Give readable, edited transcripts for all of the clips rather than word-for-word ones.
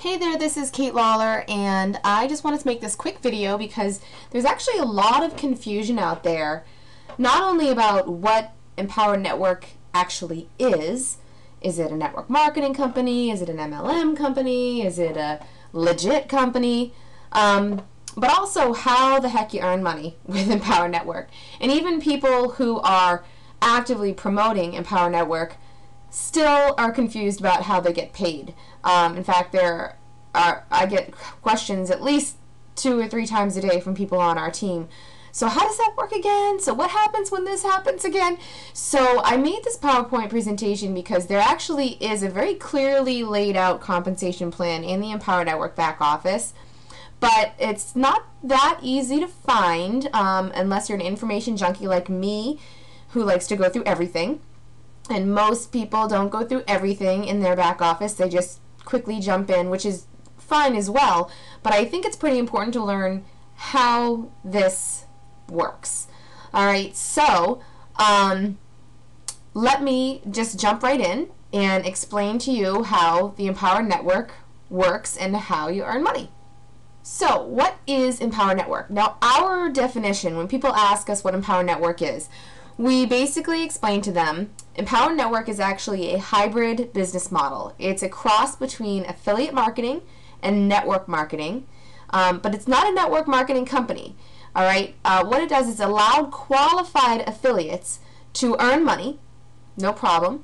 Hey there, this is Kate Lawler, and I just wanted to make this quick video because there's actually a lot of confusion out there, not only about what Empower Network actually is. Is it a network marketing company? Is it an MLM company? Is it a legit company? But also how the heck you earn money with Empower Network. And even people who are actively promoting Empower Network still are confused about how they get paid. In fact, I get questions at least 2 or 3 times a day from people on our team. So how does that work again? So what happens when this happens again? So I made this PowerPoint presentation because there actually is a very clearly laid out compensation plan in the Empower Network back office. But it's not that easy to find unless you're an information junkie like me who likes to go through everything. And most people don't go through everything in their back office. They just quickly jump in, which is fine as well. But I think it's pretty important to learn how this works. Alright, so let me just jump right in and explain to you how the Empower Network works and how you earn money. So what is Empower Network? Now, our definition, when people ask us what Empower Network is, we basically explain to them Empower Network is actually a hybrid business model. It's a cross between affiliate marketing and network marketing, but it's not a network marketing company. All right, what it does is allow qualified affiliates to earn money, no problem,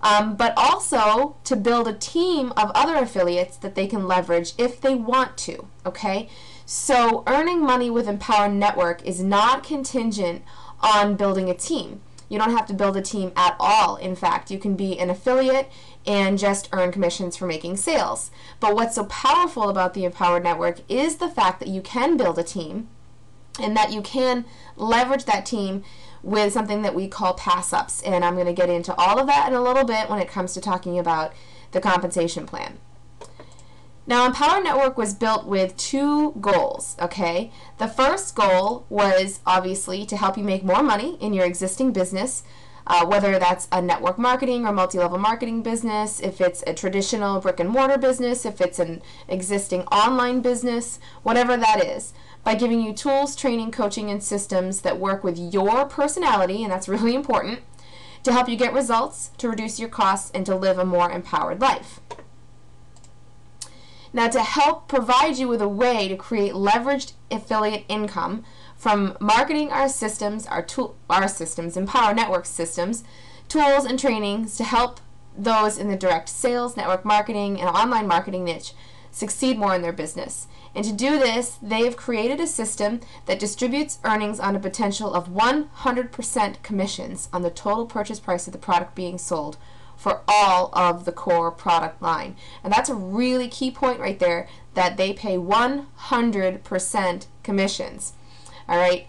but also to build a team of other affiliates that they can leverage if they want to. Okay, so earning money with Empower Network is not contingent on building a team. You don't have to build a team at all. In fact, you can be an affiliate and just earn commissions for making sales. But what's so powerful about the Empower Network is the fact that you can build a team and that you can leverage that team with something that we call pass-ups. And I'm going to get into all of that in a little bit when it comes to talking about the compensation plan. Now, Empower Network was built with 2 goals, okay? The first goal was obviously to help you make more money in your existing business, whether that's a network marketing or multi-level marketing business, if it's a traditional brick and mortar business, if it's an existing online business, whatever that is, by giving you tools, training, coaching, and systems that work with your personality, and that's really important, to help you get results, to reduce your costs, and to live a more empowered life. Now, to help provide you with a way to create leveraged affiliate income from marketing our systems, Empower Network systems, tools, and trainings to help those in the direct sales, network marketing, and online marketing niche succeed more in their business. And to do this, they have created a system that distributes earnings on a potential of 100% commissions on the total purchase price of the product being sold for all of the core product line. And that's a really key point right there, that they pay 100% commissions. All right,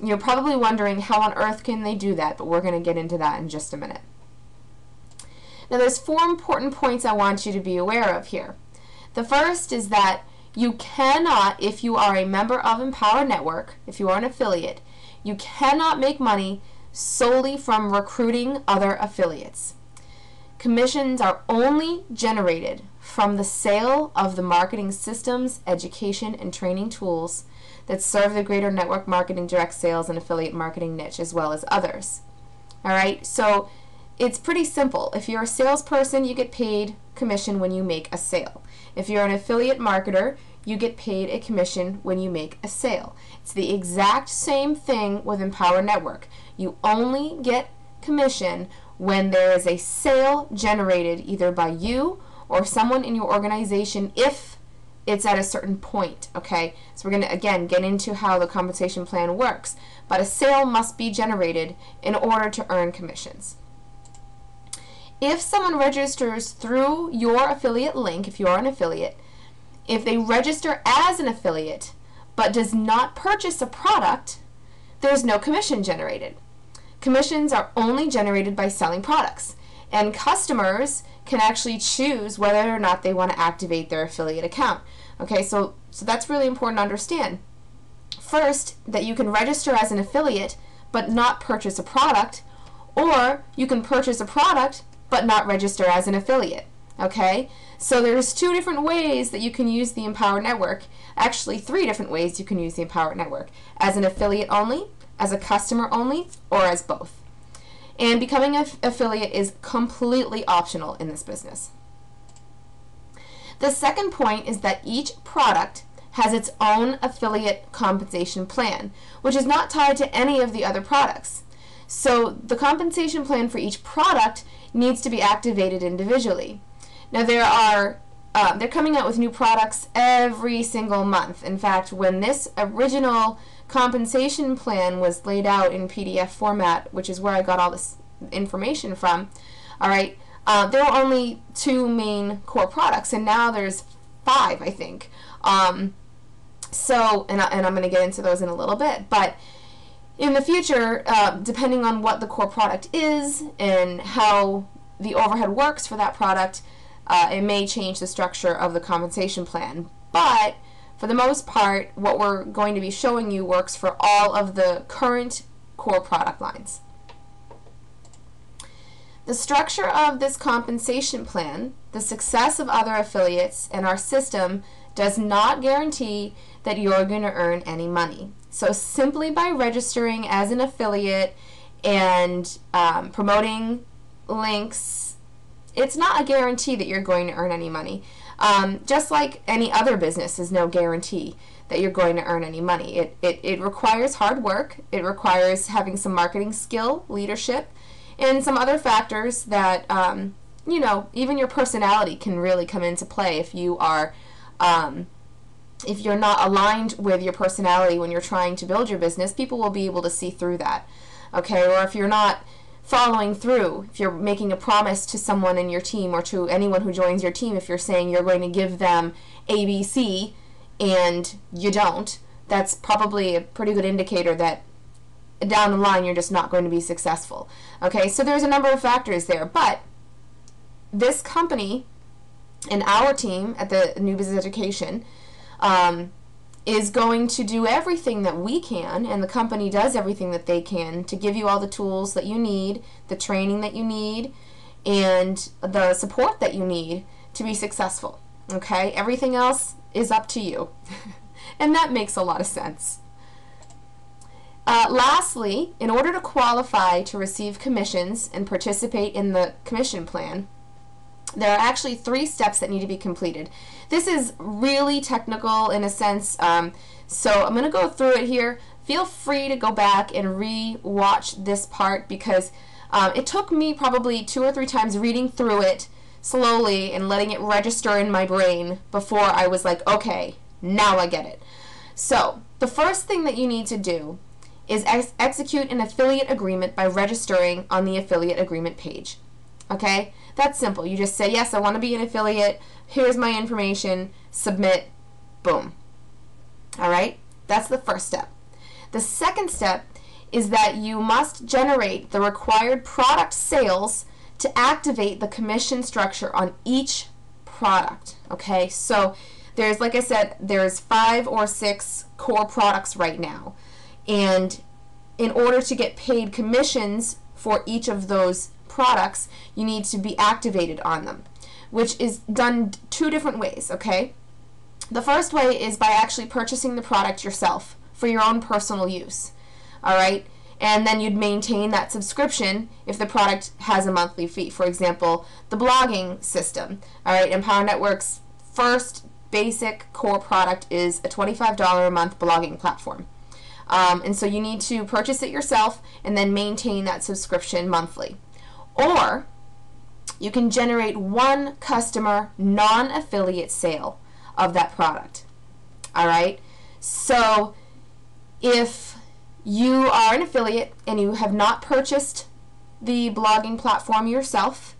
you're probably wondering how on earth can they do that, but we're going to get into that in just a minute. Now, there's 4 important points I want you to be aware of here. The first is that you cannot, if you are a member of Empower Network, if you are an affiliate, you cannot make money solely from recruiting other affiliates. Commissions are only generated from the sale of the marketing systems, education, and training tools that serve the greater network marketing, direct sales, and affiliate marketing niche, as well as others. All right, so it's pretty simple. If you're a salesperson, you get paid commission when you make a sale. If you're an affiliate marketer, you get paid a commission when you make a sale. It's the exact same thing with Empower Network. You only get commission when there is a sale generated either by you or someone in your organization, if it's at a certain point, okay? So we're going to, again, get into how the compensation plan works. But a sale must be generated in order to earn commissions. If someone registers through your affiliate link, if you're an affiliate, if they register as an affiliate but does not purchase a product, there's no commission generated. Commissions are only generated by selling products, and customers can actually choose whether or not they want to activate their affiliate account. Okay, so that's really important to understand. First, that you can register as an affiliate but not purchase a product, or you can purchase a product but not register as an affiliate. Okay, so there's 2 different ways that you can use the Empower Network. Actually, 3 different ways you can use the Empower Network: as an affiliate only, as a customer only, or as both. And becoming an affiliate is completely optional in this business. The second point is that each product has its own affiliate compensation plan, which is not tied to any of the other products. So the compensation plan for each product needs to be activated individually. Now they're coming out with new products every single month. In fact, when this original compensation plan was laid out in PDF format, which is where I got all this information from, all right, there were only 2 main core products, and now there's 5, I think. So, and I'm going to get into those in a little bit, but in the future, depending on what the core product is and how the overhead works for that product, it may change the structure of the compensation plan. But for the most part, what we're going to be showing you works for all of the current core product lines. The structure of this compensation plan, the success of other affiliates, and our system does not guarantee that you're going to earn any money. So simply by registering as an affiliate and promoting links, it's not a guarantee that you're going to earn any money. Just like any other business is no guarantee that you're going to earn any money. It requires hard work. It requires having some marketing skill, leadership, and some other factors that, you know, even your personality can really come into play if you are if you're not aligned with your personality when you're trying to build your business. People will be able to see through that, okay? Or if you're not following through, if you're making a promise to someone in your team or to anyone who joins your team, if you're saying you're going to give them ABC and you don't, that's probably a pretty good indicator that down the line you're just not going to be successful, okay? So there's a number of factors there, but this company and our team at the New Business Education is going to do everything that we can, and the company does everything that they can to give you all the tools that you need, the training that you need, and the support that you need to be successful, okay? Everything else is up to you. And that makes a lot of sense. Lastly, in order to qualify to receive commissions and participate in the commission plan, there are actually 3 steps that need to be completed. This is really technical in a sense, so I'm going to go through it here. Feel free to go back and re-watch this part because it took me probably 2 or 3 times reading through it slowly and letting it register in my brain before I was like, okay, now I get it. So the first thing that you need to do is execute an affiliate agreement by registering on the affiliate agreement page. Okay? That's simple. You just say, yes, I want to be an affiliate. Here's my information. Submit. Boom. All right? That's the first step. The second step is that you must generate the required product sales to activate the commission structure on each product. Okay? So there's, like I said, there's 5 or 6 core products right now. And in order to get paid commissions for each of those products, you need to be activated on them, which is done 2 different ways, okay? The first way is by actually purchasing the product yourself for your own personal use, all right? And then you'd maintain that subscription if the product has a monthly fee. For example, the blogging system, all right? Empower Network's first basic core product is a $25 a month blogging platform. And so you need to purchase it yourself and then maintain that subscription monthly. Or you can generate 1 customer non-affiliate sale of that product. All right? So if you are an affiliate and you have not purchased the blogging platform yourself,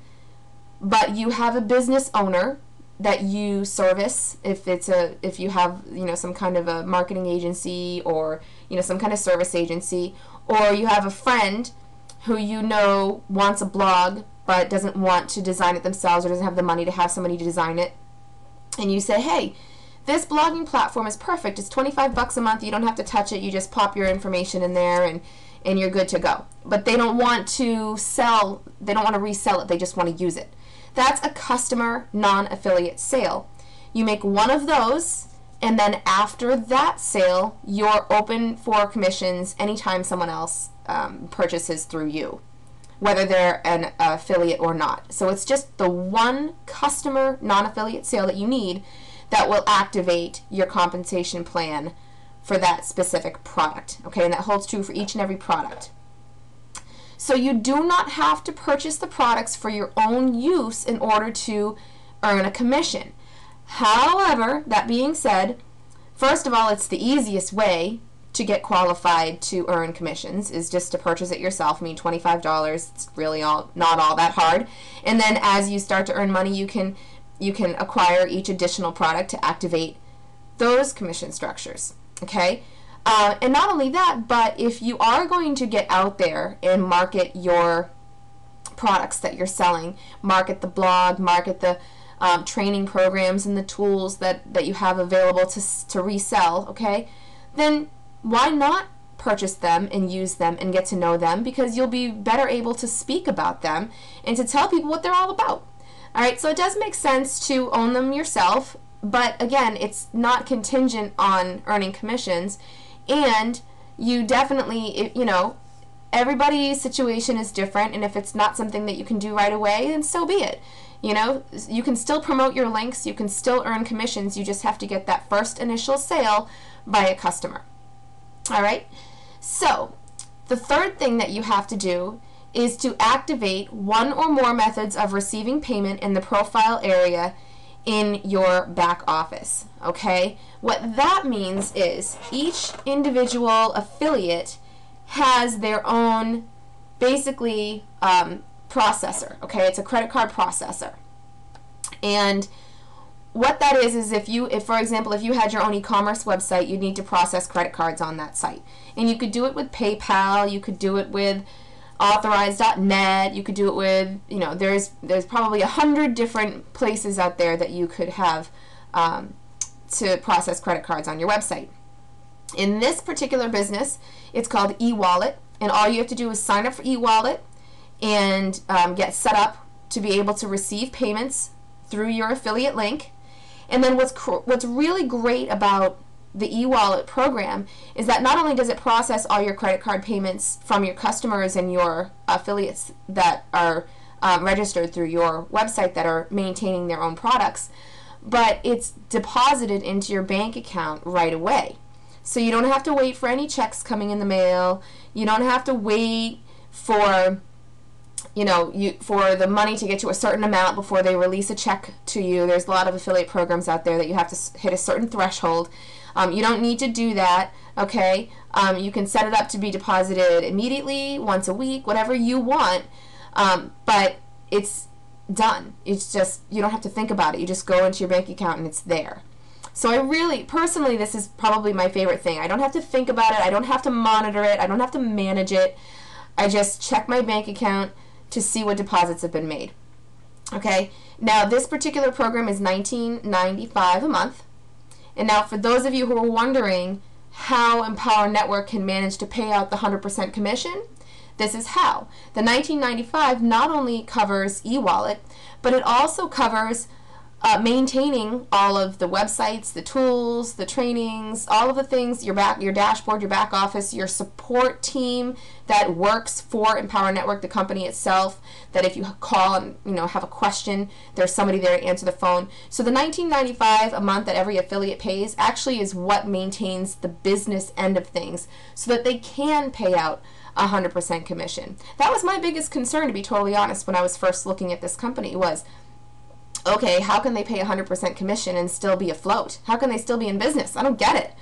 but you have a business owner that you service, if you have, you know, some kind of a marketing agency or, you know, some kind of service agency, or you have a friend who you know wants a blog but doesn't want to design it themselves or doesn't have the money to have somebody to design it, and you say, hey, this blogging platform is perfect, it's $25 a month, you don't have to touch it, you just pop your information in there and you're good to go. But they don't want to sell, they don't want to resell it, they just want to use it. That's a customer non-affiliate sale. You make one of those, and then after that sale, you're open for commissions anytime someone else purchases through you, whether they're an affiliate or not. So it's just the one customer non-affiliate sale that you need that will activate your compensation plan for that specific product. Okay, and that holds true for each and every product. So you do not have to purchase the products for your own use in order to earn a commission. However, that being said, first of all, it's the easiest way to get qualified to earn commissions is just to purchase it yourself. I mean, $25, it's really not all that hard. And then as you start to earn money, you can acquire each additional product to activate those commission structures. Okay? And not only that, but if you are going to get out there and market your products that you're selling, market the blog, market the training programs and the tools that you have available to resell, okay, then why not purchase them and use them and get to know them, because you'll be better able to speak about them and to tell people what they're all about. All right, so it does make sense to own them yourself, but again, it's not contingent on earning commissions. And you definitely, everybody's situation is different, and if it's not something that you can do right away, then so be it. You can still promote your links, you can still earn commissions, you just have to get that first initial sale by a customer. All right? So, the third thing that you have to do is to activate one or more methods of receiving payment in the profile area in your back office. Okay? What that means is each individual affiliate has their own, basically, processor. Okay? It's a credit card processor. And what that is if for example, if you had your own e-commerce website, you'd need to process credit cards on that site. And you could do it with PayPal, you could do it with Authorize.net, you could do it with, there's probably 100 different places out there that you could have to process credit cards on your website. In this particular business, it's called eWallet, and all you have to do is sign up for eWallet and get set up to be able to receive payments through your affiliate link. And then what's really great about the eWallet program is that not only does it process all your credit card payments from your customers and your affiliates that are registered through your website that are maintaining their own products, but it's deposited into your bank account right away. So you don't have to wait for any checks coming in the mail. You don't have to wait for for the money to get to a certain amount before they release a check to you. There's a lot of affiliate programs out there that you have to hit a certain threshold. You don't need to do that, okay? You can set it up to be deposited immediately, once a week, whatever you want, but it's done. It's just, you don't have to think about it. You just go into your bank account and it's there. So personally, this is probably my favorite thing. I don't have to think about it. I don't have to monitor it. I don't have to manage it. I just check my bank account to see what deposits have been made. Okay, now this particular program is $19.95 a month. And now for those of you who are wondering how Empower Network can manage to pay out the 100% commission, this is how. The $19.95 not only covers eWallet, but it also covers maintaining all of the websites, the tools, the trainings, all of the things, your dashboard, your back office, your support team that works for Empower Network, the company itself, that if you call and have a question, there's somebody there to answer the phone. So the $19.95 a month that every affiliate pays actually is what maintains the business end of things so that they can pay out 100% commission. That was my biggest concern, to be totally honest, when I was first looking at this company was, okay, how can they pay 100% commission and still be afloat? How can they still be in business? I don't get it.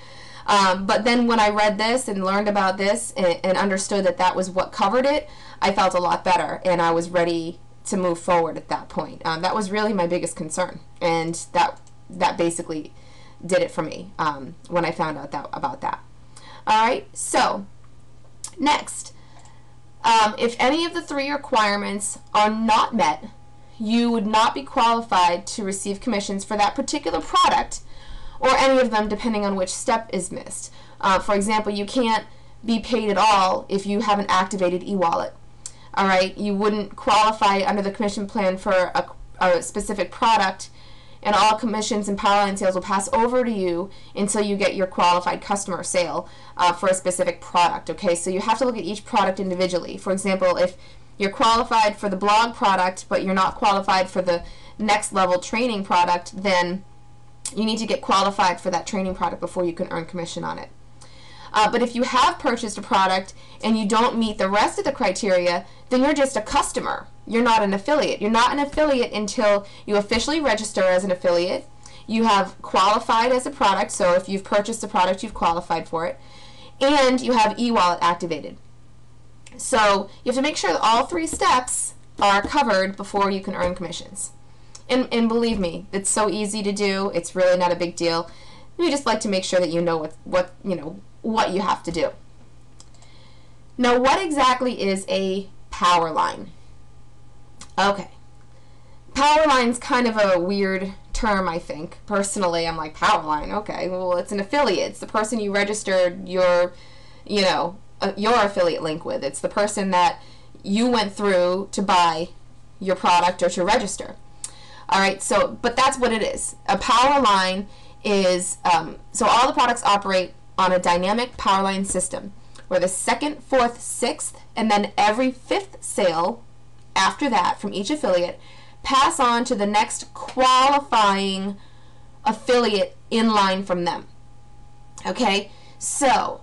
But then when I read this and learned about this and understood that that was what covered it, I felt a lot better and I was ready to move forward at that point. That was really my biggest concern, and that basically did it for me when I found out about that. All right, so next, if any of the three requirements are not met, you would not be qualified to receive commissions for that particular product, or any of them depending on which step is missed. For example, you can't be paid at all if you haven't activated eWallet. All right, you wouldn't qualify under the commission plan for a specific product, and all commissions and Powerline sales will pass over to you until you get your qualified customer sale for a specific product. Okay, so you have to look at each product individually. For example, if you're qualified for the blog product, but you're not qualified for the next level training product, then you need to get qualified for that training product before you can earn commission on it. But if you have purchased a product and you don't meet the rest of the criteria, then you're just a customer. You're not an affiliate. You're not an affiliate until you officially register as an affiliate. You have qualified as a product, so if you've purchased a product, you've qualified for it, and you have eWallet activated. So you have to make sure that all three steps are covered before you can earn commissions. And believe me, it's so easy to do. It's really not a big deal. We just like to make sure that you know what you have to do. Now, what exactly is a power line? Okay. Power line's kind of a weird term, I think. Personally, I'm like, power line, okay. Well, it's an affiliate. It's the person you registered your affiliate link with. It's the person that you went through to buy your product or to register. All right, but that's what it is. A power line is, so all the products operate on a dynamic power line system where the 2nd, 4th, 6th, and then every 5th sale after that from each affiliate pass on to the next qualifying affiliate in line from them. Okay, so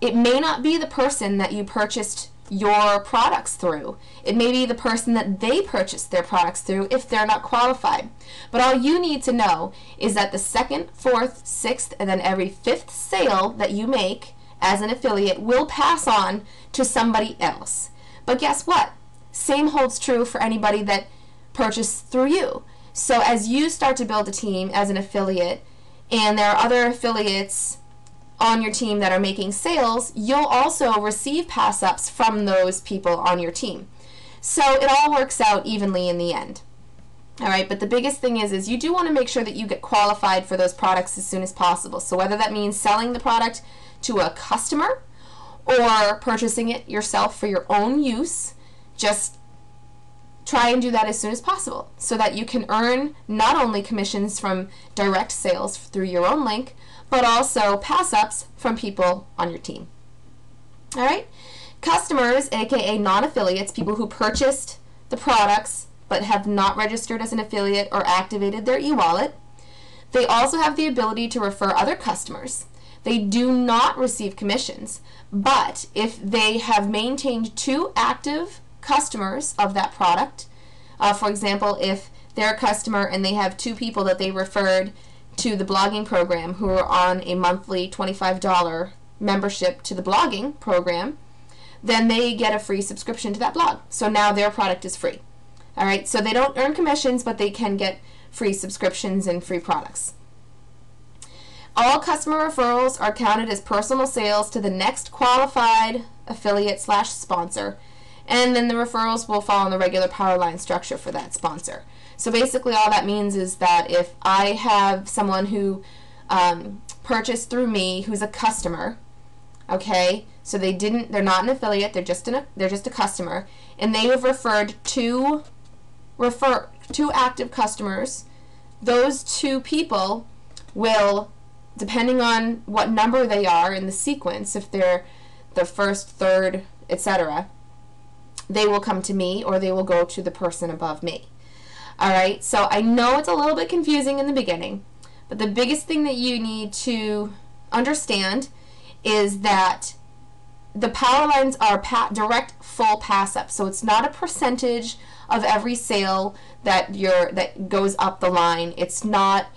it may not be the person that you purchased your products through. It may be the person that they purchased their products through if they're not qualified. But all you need to know is that the 2nd, 4th, 6th, and then every 5th sale that you make as an affiliate will pass on to somebody else. But guess what? Same holds true for anybody that purchased through you. So as you start to build a team as an affiliate, and there are other affiliates on your team that are making sales, you'll also receive pass-ups from those people on your team. So it all works out evenly in the end. All right, but the biggest thing is you do want to make sure that you get qualified for those products as soon as possible. So whether that means selling the product to a customer or purchasing it yourself for your own use, just try and do that as soon as possible so that you can earn not only commissions from direct sales through your own link, but also pass-ups from people on your team. All right? Customers, aka non-affiliates, people who purchased the products but have not registered as an affiliate or activated their e-wallet, they also have the ability to refer other customers. They do not receive commissions, but if they have maintained 2 active customers of that product, for example, if they're a customer and they have 2 people that they referred to the blogging program who are on a monthly $25 membership to the blogging program, then they get a free subscription to that blog. So now their product is free. All right, so they don't earn commissions, but they can get free subscriptions and free products. All customer referrals are counted as personal sales to the next qualified affiliate/sponsor, and then the referrals will fall in the regular power line structure for that sponsor. So basically all that means is that if I have someone who purchased through me who's a customer, okay, so they're not an affiliate, they're just a customer, and they have referred 2 active customers, those 2 people will, depending on what number they are in the sequence, if they're the first, third, etc., they will come to me or they will go to the person above me. All right, so I know it's a little bit confusing in the beginning, but the biggest thing that you need to understand is that the power lines are direct full pass-up. So it's not a percentage of every sale that goes up the line. It's not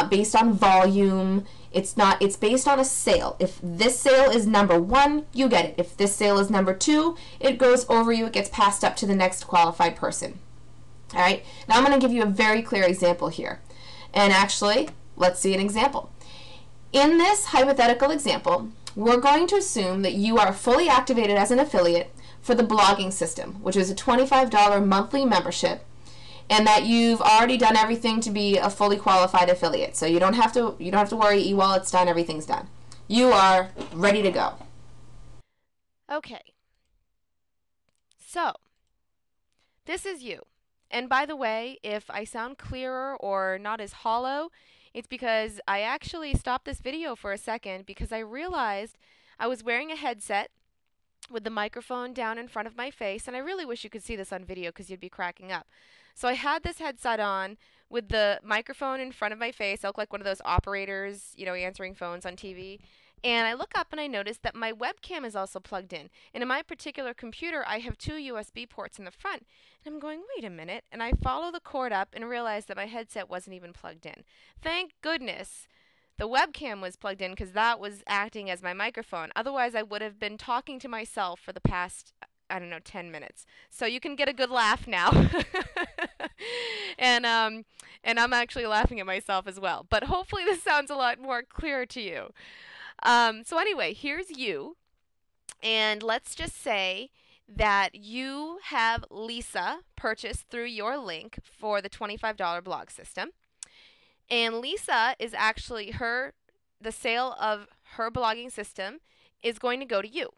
based on volume. It's based on a sale. If this sale is number 1, you get it. If this sale is number 2, it goes over you. It gets passed up to the next qualified person. All right, now I'm going to give you a very clear example here. And actually, let's see an example. In this hypothetical example, we're going to assume that you are fully activated as an affiliate for the blogging system, which is a $25 monthly membership, and that you've already done everything to be a fully qualified affiliate. So you don't have to worry, e-wallet's done, everything's done. You are ready to go. Okay. So, this is you. And by the way, if I sound clearer or not as hollow, it's because I actually stopped this video for a second because I realized I was wearing a headset with the microphone down in front of my face, and I really wish you could see this on video because you'd be cracking up. So I had this headset on with the microphone in front of my face. I look like one of those operators, answering phones on TV. And I look up and I notice that my webcam is also plugged in. And in my particular computer, I have 2 USB ports in the front. And I'm going, wait a minute. And I follow the cord up and realize that my headset wasn't even plugged in. Thank goodness the webcam was plugged in because that was acting as my microphone. Otherwise, I would have been talking to myself for the past, I don't know, 10 minutes. So you can get a good laugh now. and I'm actually laughing at myself as well. But hopefully this sounds a lot more clear to you. So anyway, here's you. And let's just say that you have Lisa purchased through your link for the $25 blog system. And Lisa is actually the sale of her blogging system is going to go to you.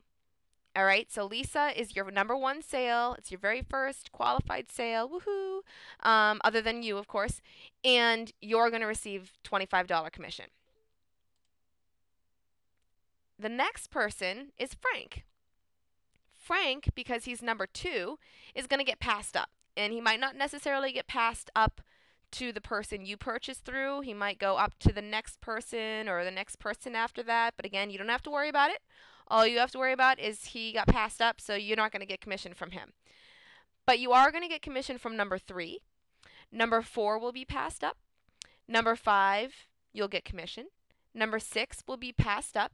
All right, so Lisa is your #1 sale. It's your very first qualified sale, woohoo, other than you, of course, and you're going to receive $25 commission. The next person is Frank. Frank, because he's #2, is going to get passed up, and he might not necessarily get passed up to the person you purchased through. He might go up to the next person or the next person after that. But again, you don't have to worry about it. All you have to worry about is he got passed up, so you're not going to get commission from him. But you are going to get commission from #3. #4 will be passed up. #5, you'll get commission. #6 will be passed up.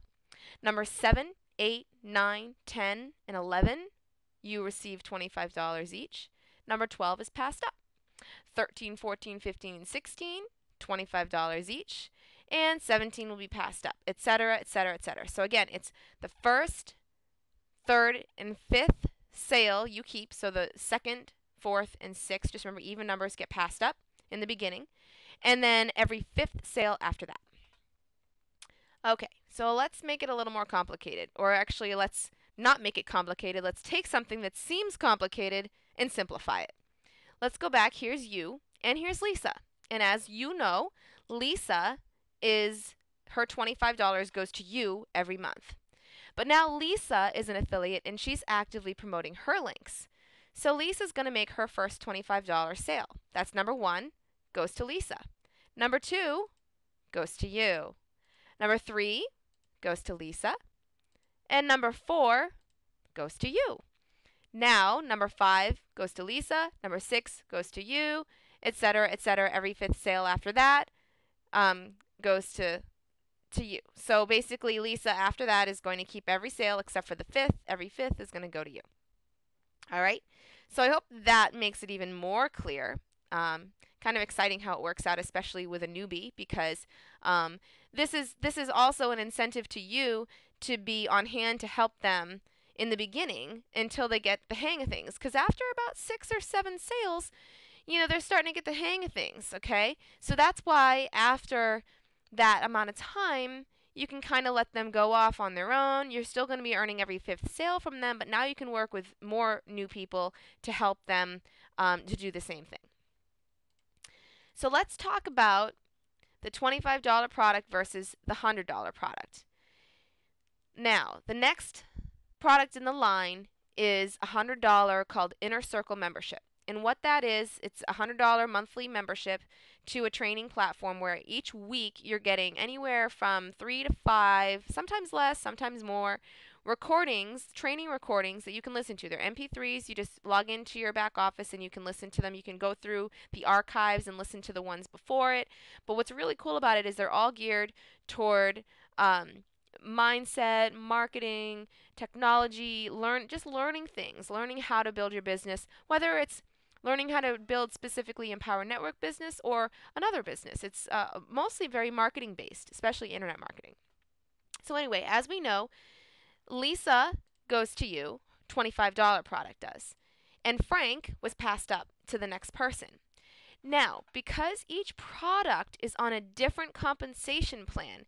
7, 8, 9, 10, and 11, you receive $25 each. 12 is passed up. 13, 14, 15, and 16, $25 each, and 17 will be passed up, etc., etc., etc. So again, it's the first, third, and fifth sale you keep. So the second, fourth, and sixth, just remember even numbers get passed up in the beginning, and then every fifth sale after that. Okay, so let's make it a little more complicated, or actually let's not make it complicated. Let's take something that seems complicated and simplify it. Let's go back. Here's you, and here's Lisa. And as you know, Lisa is her $25 goes to you every month. But now Lisa is an affiliate, and she's actively promoting her links. So Lisa's going to make her first $25 sale. That's #1, goes to Lisa. #2 goes to you. #3 goes to Lisa. And #4 goes to you. Now, #5 goes to Lisa, #6 goes to you, etc., etc. Every fifth sale after that goes to you. So basically, Lisa after that is going to keep every sale except for the fifth. Every fifth is going to go to you. All right. So I hope that makes it even more clear. Kind of exciting how it works out, especially with a newbie, because this is also an incentive to you to be on hand to help them in the beginning until they get the hang of things. Because after about 6 or 7 sales, they're starting to get the hang of things, okay? So that's why after that amount of time, you can kind of let them go off on their own. You're still going to be earning every fifth sale from them, but now you can work with more new people to help them to do the same thing. So let's talk about the $25 product versus the $100 product. Now, the next product in the line is a $100 called Inner Circle membership. And what that is, it's a $100 monthly membership to a training platform where each week you're getting anywhere from 3 to 5, sometimes less, sometimes more, training recordings that you can listen to. They're MP3s. You just log into your back office and you can listen to them. You can go through the archives and listen to the ones before it. But what's really cool about it is they're all geared toward mindset, marketing, technology, learning things, learning how to build your business, whether it's learning how to build specifically Empower Network business or another business. It's mostly very marketing based, especially internet marketing. So anyway, as we know, Lisa goes to you, $25 product does, and Frank was passed up to the next person. Now, because each product is on a different compensation plan,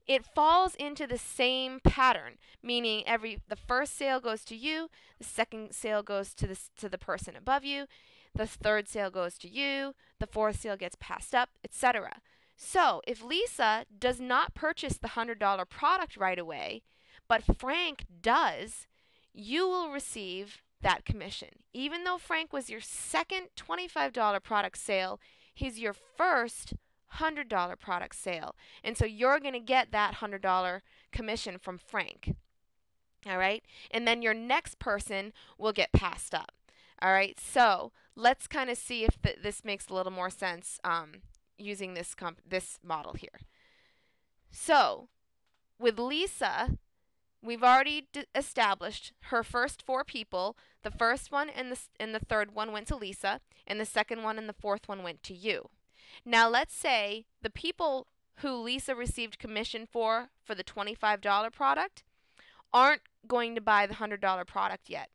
it falls into the same pattern, meaning the first sale goes to you, the second sale goes to the person above you, the third sale goes to you, the fourth sale gets passed up, etc. So if Lisa does not purchase the $100 product right away, but Frank does, you will receive that commission. Even though Frank was your second $25 product sale, he's your first $100 product sale. And so you're going to get that $100 commission from Frank. All right? And then your next person will get passed up. All right? So let's kind of see if this makes a little more sense using this model here. So with Lisa, we've already established her first 4 people. The first one and the third one went to Lisa, and the second one and the fourth one went to you. Now let's say the people who Lisa received commission for the $25 product aren't going to buy the $100 product yet,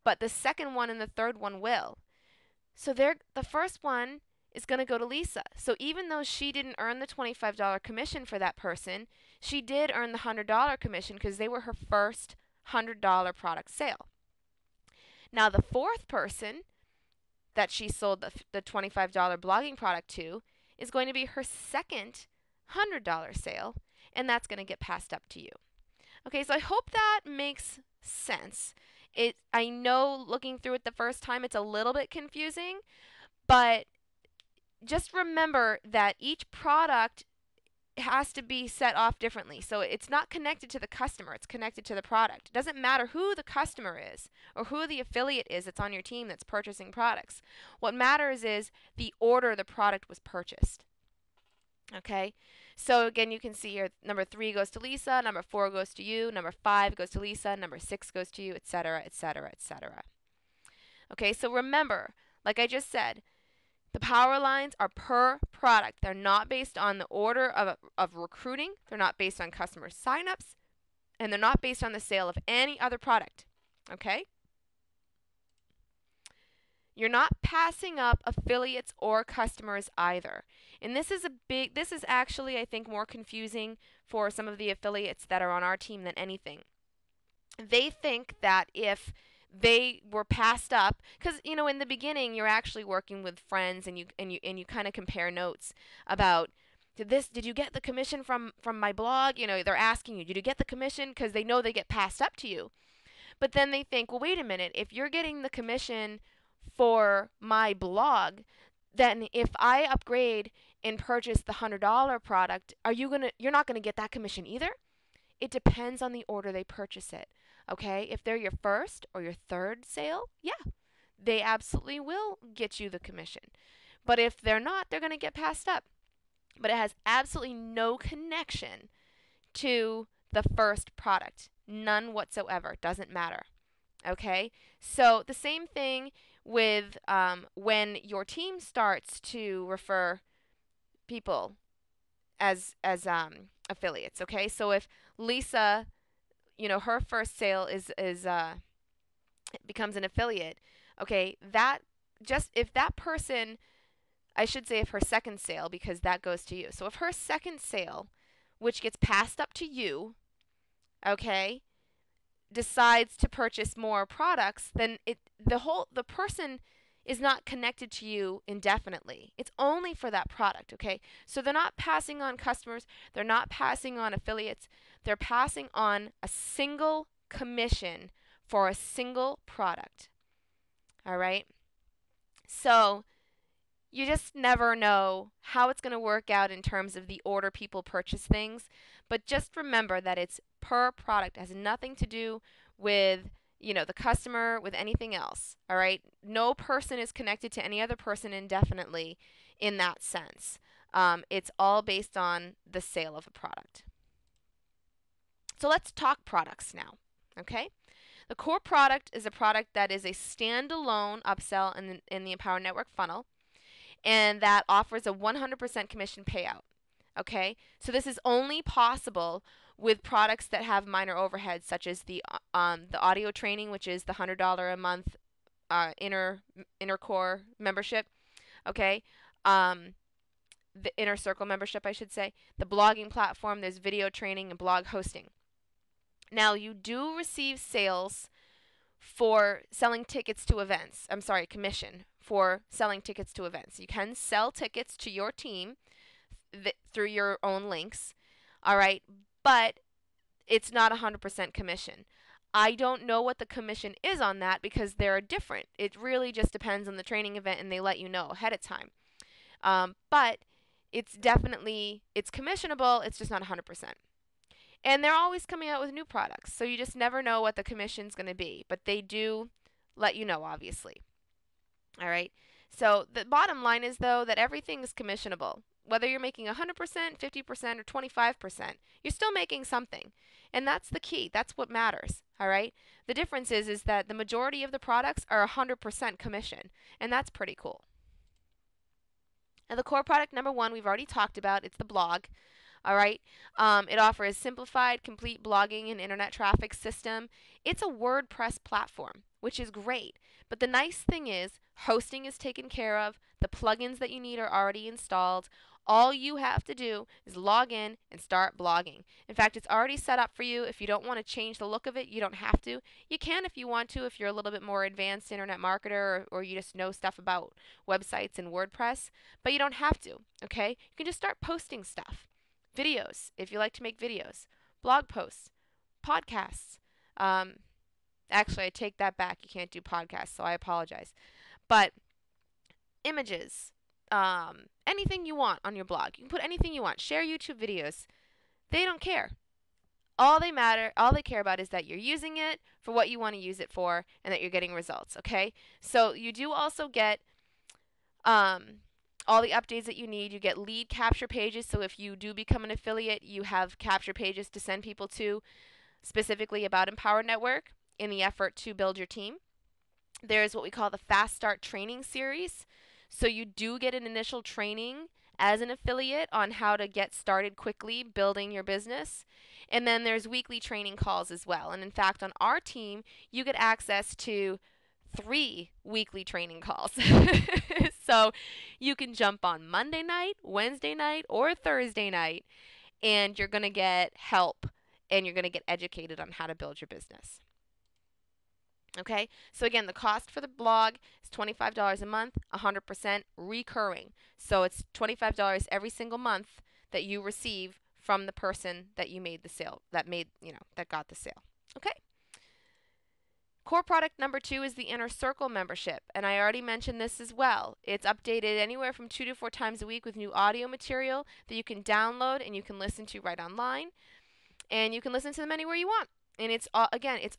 but the second one and the third one will. So the first one is going to go to Lisa. So even though she didn't earn the $25 commission for that person, she did earn the $100 commission because they were her first $100 product sale. Now the fourth person that she sold the $25 blogging product to is going to be her second $100 sale, and that's going to get passed up to you. Okay, so I hope that makes sense. I know looking through it the first time it's a little bit confusing, but just remember that each product has to be set off differently. So it's not connected to the customer, it's connected to the product. It doesn't matter who the customer is or who the affiliate is that's on your team that's purchasing products. What matters is the order the product was purchased. Okay, so again, you can see here number 3 goes to Lisa, number 4 goes to you, number 5 goes to Lisa, number 6 goes to you, etc., etc., etc. Okay, so remember, like I just said, the power lines are per product. They're not based on the order of recruiting. They're not based on customer signups. And they're not based on the sale of any other product. Okay? You're not passing up affiliates or customers either. And this is actually, I think, more confusing for some of the affiliates that are on our team than anything. They think that if they were passed up, because in the beginning you're actually working with friends and you kind of compare notes about, did you get the commission from my blog? They're asking you, did you get the commission, because they know they get passed up to you. But then they think, well, wait a minute, if you're getting the commission for my blog, then if I upgrade and purchase the $100 product, you're not gonna get that commission either? It depends on the order they purchase it. Okay, if they're your first or your third sale, yeah, they absolutely will get you the commission. But if they're not, they're going to get passed up. But it has absolutely no connection to the first product. None whatsoever. Doesn't matter. Okay, so the same thing with when your team starts to refer people as affiliates. Okay, so if Lisa, her first sale becomes an affiliate, okay, that just if that person, I should say if her second sale, because that goes to you. So if her second sale, which gets passed up to you, okay, decides to purchase more products, then the person is not connected to you indefinitely. It's only for that product, okay? So they're not passing on customers, they're not passing on affiliates, they're passing on a single commission for a single product. All right? So you just never know how it's going to work out in terms of the order people purchase things, but just remember that it's per product. It has nothing to do with the customer, with anything else. All right? No person is connected to any other person indefinitely in that sense. It's all based on the sale of a product. So let's talk products now. Okay? The core product is a product that is a standalone upsell in the Empower Network funnel, and that offers a 100% commission payout. Okay? So this is only possible with products that have minor overheads, such as the audio training, which is the $100 a month inner core membership. Okay? The inner circle membership, I should say. The blogging platform, there's video training and blog hosting. Now, you do receive sales for selling tickets to events. I'm sorry, commission for selling tickets to events. You can sell tickets to your team through your own links, all right, but it's not 100% commission. I don't know what the commission is on that because they're different. It really just depends on the training event, and they let you know ahead of time. But it's definitely, it's commissionable, it's just not 100%. And they're always coming out with new products, so you just never know what the commission's going to be, but they do let you know, obviously. All right. So the bottom line is, though, that everything is commissionable. Whether you're making 100%, 50%, or 25%, you're still making something. And that's the key. That's what matters. All right. The difference is that the majority of the products are 100% commission, and that's pretty cool. Now, the core product number one, we've already talked about. It's the blog. All right. It offers simplified, complete blogging and internet traffic system. It's a WordPress platform, which is great. But the nice thing is, hosting is taken care of. The plugins that you need are already installed. All you have to do is log in and start blogging. In fact, it's already set up for you. If you don't want to change the look of it, you don't have to. You can if you want to, if you're a little bit more advanced internet marketer, or you just know stuff about websites and WordPress. But you don't have to, okay? You can just start posting stuff. Videos, if you like to make videos, blog posts, podcasts. Actually, I take that back. You can't do podcasts, so I apologize. But images, anything you want on your blog. You can put anything you want. Share YouTube videos. They don't care. All they care about is that you're using it for what you want to use it for, and that you're getting results, okay? So you do also get all the updates that you need. You get lead capture pages, so if you do become an affiliate, you have capture pages to send people to, specifically about Empower Network, in the effort to build your team. There's what we call the Fast Start Training Series. So you do get an initial training as an affiliate on how to get started quickly building your business. And then there's weekly training calls as well. And in fact, on our team, you get access to 3 weekly training calls. So you can jump on Monday night, Wednesday night, or Thursday night, and you're going to get help, and you're going to get educated on how to build your business. Okay, so again, the cost for the blog is $25 a month, 100% recurring. So it's $25 every single month that you receive from the person that you made the sale, that got the sale. Okay. Core product number 2 is the Inner Circle membership, and I already mentioned this as well. It's updated anywhere from 2 to 4 times a week with new audio material that you can download and you can listen to right online, and you can listen to them anywhere you want. And it's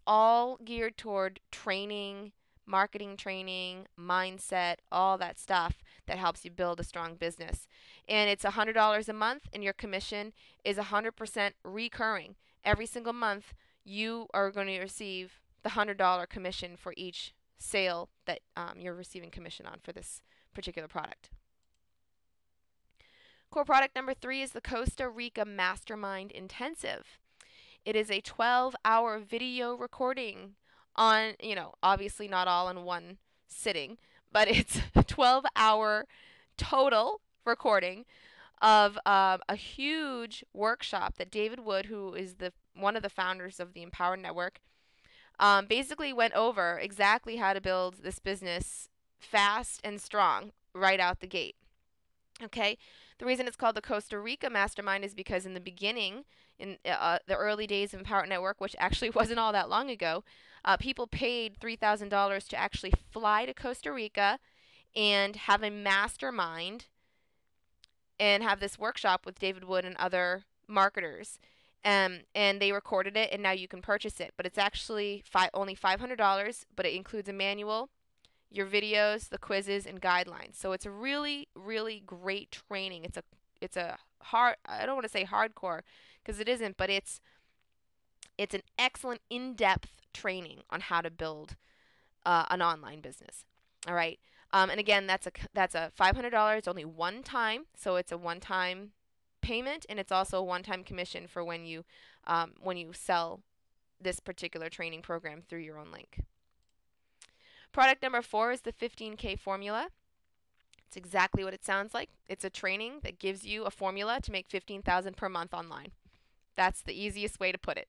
all geared toward training, marketing training, mindset, all that stuff that helps you build a strong business. And it's $100 a month, and your commission is 100% recurring. Every single month, you are going to receive the $100 commission for each sale that you're receiving commission on for this particular product. Core product number 3 is the Costa Rica Mastermind Intensive. It is a 12-hour video recording on, obviously not all in one sitting, but it's a 12-hour total recording of a huge workshop that David Wood, who is one of the founders of the Empower Network, basically went over exactly how to build this business fast and strong right out the gate. Okay, the reason it's called the Costa Rica Mastermind is because in the beginning, in the early days of Empower Network, which actually wasn't all that long ago, people paid $3,000 to actually fly to Costa Rica and have a mastermind and have this workshop with David Wood and other marketers. And they recorded it, and now you can purchase it. But it's actually only $500, but it includes a manual, your videos, the quizzes, and guidelines. So it's a really, really great training. It's a hard, I don't want to say hardcore because it isn't, but it's an excellent in-depth training on how to build an online business. All right. And again, that's a $500, only one time. So it's a one-time payment, and it's also a one-time commission for when you sell this particular training program through your own link. Product number 4 is the 15K formula. It's exactly what it sounds like. It's a training that gives you a formula to make $15,000 per month online. That's the easiest way to put it.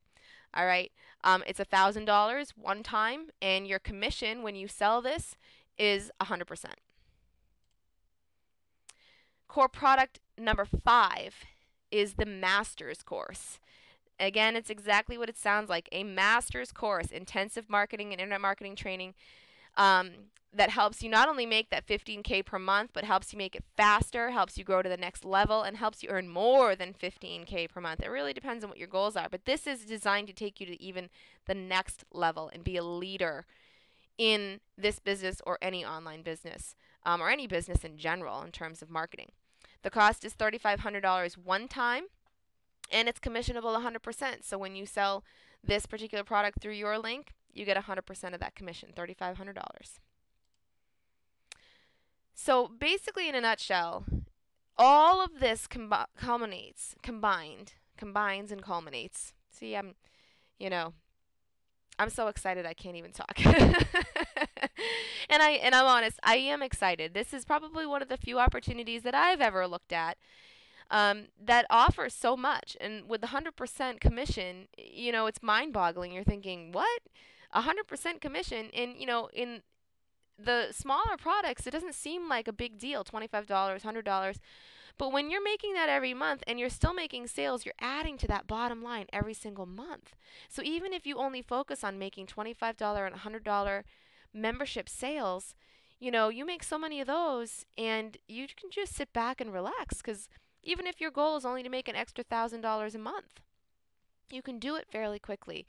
All right. It's $1,000 one time, and your commission when you sell this is 100%. Core product number 5 is the master's course. Again, it's exactly what it sounds like, a master's course, intensive marketing and internet marketing training, that helps you not only make that 15K per month, but helps you make it faster, helps you grow to the next level, and helps you earn more than 15K per month. It really depends on what your goals are, but this is designed to take you to even the next level and be a leader in this business or any online business, or any business in general in terms of marketing. The cost is $3,500 one time, and it's commissionable 100%. So when you sell this particular product through your link, you get 100% of that commission, $3,500. So basically, in a nutshell, all of this combines and culminates. See, I'm so excited I can't even talk. And I'm honest, I am excited. This is probably one of the few opportunities that I've ever looked at, that offers so much. And with the 100% commission, it's mind-boggling. You're thinking, what? 100% commission? And, in the smaller products, it doesn't seem like a big deal, $25, $100. But when you're making that every month and you're still making sales, you're adding to that bottom line every single month. So even if you only focus on making $25 and $100 membership sales, you make so many of those, and you can just sit back and relax, because even if your goal is only to make an extra $1,000 a month, you can do it fairly quickly,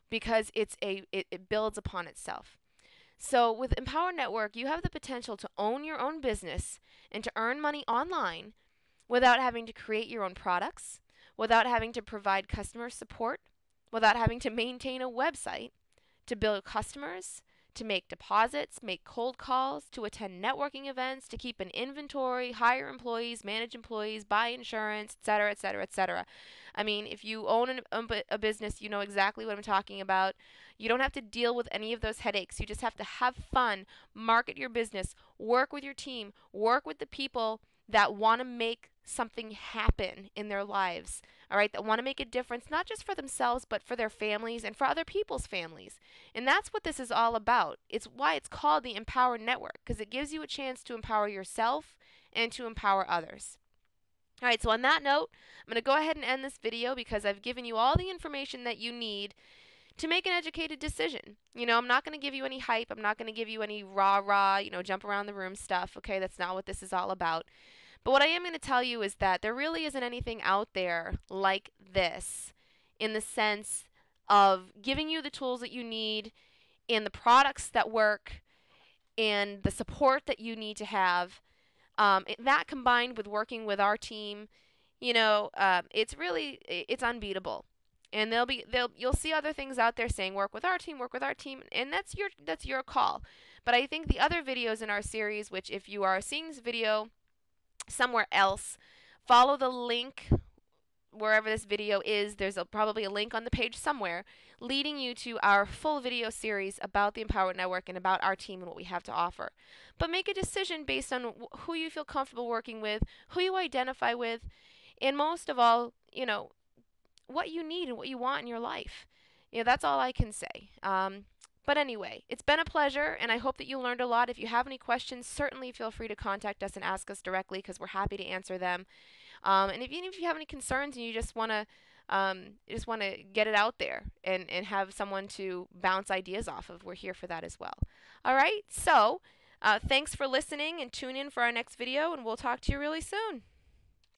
because it builds upon itself. So with Empower Network, you have the potential to own your own business and to earn money online without having to create your own products, without having to provide customer support, without having to maintain a website, to build customers, to make deposits, make cold calls, to attend networking events, to keep an inventory, hire employees, manage employees, buy insurance, etc., etc., etc. I mean, if you own a business, you know exactly what I'm talking about. You don't have to deal with any of those headaches. You just have to have fun, market your business, work with your team, work with the people that want to make something happen in their lives, all right, that want to make a difference, not just for themselves, but for their families and for other people's families. And that's what this is all about. It's why it's called the Empower Network, because it gives you a chance to empower yourself and to empower others. All right, so on that note, I'm going to go ahead and end this video, because I've given you all the information that you need to make an educated decision. I'm not going to give you any hype. I'm not going to give you any rah-rah, jump around the room stuff, okay? That's not what this is all about. But what I am going to tell you is that there really isn't anything out there like this, in the sense of giving you the tools that you need, and the products that work, and the support that you need to have. That combined with working with our team, it's unbeatable. And you'll see other things out there saying work with our team, and that's your call. But I think the other videos in our series, which if you are seeing this video somewhere else, follow the link wherever this video is. There's probably a link on the page somewhere leading you to our full video series about the Empower Network and about our team and what we have to offer. But make a decision based on who you feel comfortable working with, who you identify with, and most of all, what you need and what you want in your life. That's all I can say. But anyway, it's been a pleasure, and I hope that you learned a lot. If you have any questions, certainly feel free to contact us and ask us directly, because we're happy to answer them. And even if you have any concerns and you just want to get it out there and have someone to bounce ideas off of, we're here for that as well. All right, so thanks for listening, and tune in for our next video, and we'll talk to you really soon.